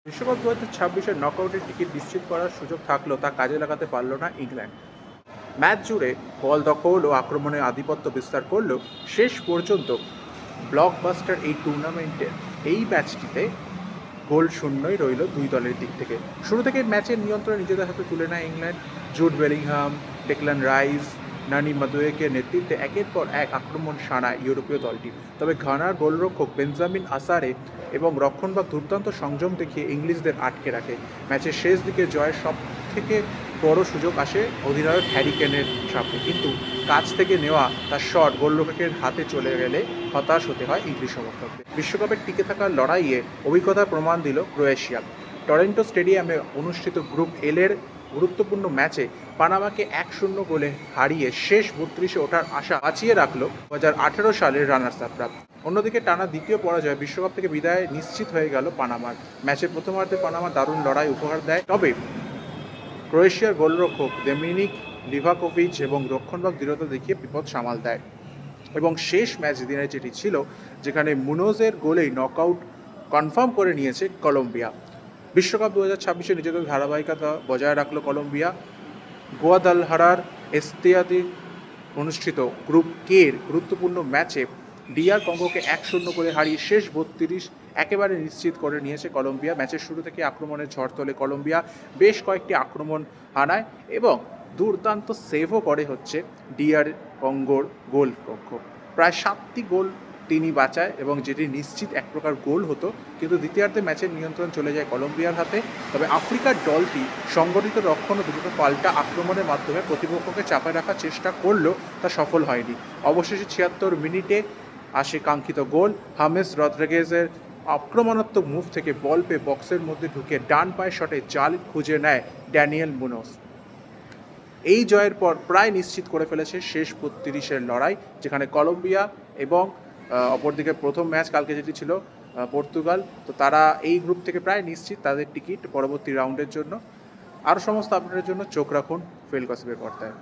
বিশ্বকাপ ২০২৬-এর নকআউটের টিকিট নিশ্চিত করার সুযোগ থাকলেও তা কাজে লাগাতে পারল না ইংল্যান্ড। ম্যাচ জুড়ে বল দখল ও আক্রমণে আধিপত্য বিস্তার করলেও শেষ পর্যন্ত ব্লকবাস্টার এই টুর্নামেন্টের এই ম্যাচটিতে গোল শূন্যই রইল দুই দলের দিক থেকে। শুরু থেকে ম্যাচের নিয়ন্ত্রণ নিজেদের হাতে তুলে নেয় England. Jude Bellingham, Declan rice, নানি মাদুয়েকের নেতৃত্বে একের পর এক আক্রমণ সানায় ইউরোপীয় দলটি। তবে ঘানার গোলরক্ষক বেঞ্জামিন আসারে এবং রক্ষণভাগ দুর্দান্ত সংযম দেখিয়ে ইংলিশদের আটকে রাখে। ম্যাচের শেষ দিকে জয়ের সব থেকে বড় সুযোগ আসে অধিনায়ক হ্যারি কেনের সামনে, কিন্তু কাছ থেকে নেওয়া তার শট গোলরক্ষকের হাতে চলে গেলে হতাশ হতে হয় ইংলিশ সমর্থকদের। বিশ্বকাপের টিকে থাকার লড়াইয়ে অভিজ্ঞতার প্রমাণ দিল ক্রোয়েশিয়া। টরন্টো স্টেডিয়ামে অনুষ্ঠিত গ্রুপ এলের গুরুত্বপূর্ণ ম্যাচে পানামাকে ১-০ গোলে হারিয়ে শেষ ৩২-এ ওঠার আশা বাঁচিয়ে রাখল ২০১৮ সালের রানার্স আপরা। অন্যদিকে টানা দ্বিতীয় পরাজয় বিশ্বকাপ থেকে বিদায় নিশ্চিত হয়ে গেল পানামার। ম্যাচের প্রথমার্ধে পানামা দারুণ লড়াই উপহার দেয়, তবে ক্রোয়েশিয়ার গোলরক্ষক দমিনিক লিভাকোভিচ এবং রক্ষণভাগ দৃঢ়তা দেখিয়ে বিপদ সামাল দেয় এবং শেষ ম্যাচ দিনের যেটি ছিল, যেখানে মুনোজের গোলেই নকআউট কনফার্ম করে নিয়েছে কলম্বিয়া। বিশ্বকাপ ২০২৬-এ নিজেদের ধারাবাহিকতা বজায় রাখল কলম্বিয়া। গোয়াদালহারার এস্তেয়াতে অনুষ্ঠিত গ্রুপ কের গুরুত্বপূর্ণ ম্যাচে ডিআর কঙ্গোকে ১-০ করে হারিয়ে শেষ ৩২ একেবারে নিশ্চিত করে নিয়েছে কলম্বিয়া। ম্যাচের শুরু থেকে আক্রমণের ঝড় তোলে কলম্বিয়া, বেশ কয়েকটি আক্রমণ হানায় এবং দুর্দান্ত সেভও করে হচ্ছে ডিআর কঙ্গোর গোলরক্ষক। প্রায় ৭টি গোল তিনি বাঁচায় এবং যেটি নিশ্চিত এক প্রকার গোল হতো, কিন্তু দ্বিতীয়ার্ধে ম্যাচের নিয়ন্ত্রণ চলে যায় কলম্বিয়ার হাতে। তবে আফ্রিকার দলটি সংগঠিত রক্ষণ ও দ্রুত পাল্টা আক্রমণের মাধ্যমে প্রতিপক্ষকে চাপায় রাখার চেষ্টা করলেও তা সফল হয়নি। অবশেষে ৭৬ মিনিটে আসে কাঙ্ক্ষিত গোল। হামেস রদ্রিগেজের আক্রমণাত্মক মুভ থেকে বল পেয়ে বক্সের মধ্যে ঢুকে ডান পায়ের শটে জাল খুঁজে নেয় ড্যানিয়েল মুনোজ। এই জয়ের পর প্রায় নিশ্চিত করে ফেলেছে শেষ ৩২-এর লড়াই, যেখানে কলম্বিয়া এবং অপরদিকে প্রথম ম্যাচ কালকে যেটি ছিল পর্তুগাল, তো তারা এই গ্রুপ থেকে প্রায় নিশ্চিত তাদের টিকিট পরবর্তী রাউন্ডের জন্য। আরও সমস্ত আপডেটের জন্য চোখ রাখুন ফিল্ড গসিপের পর্দায়।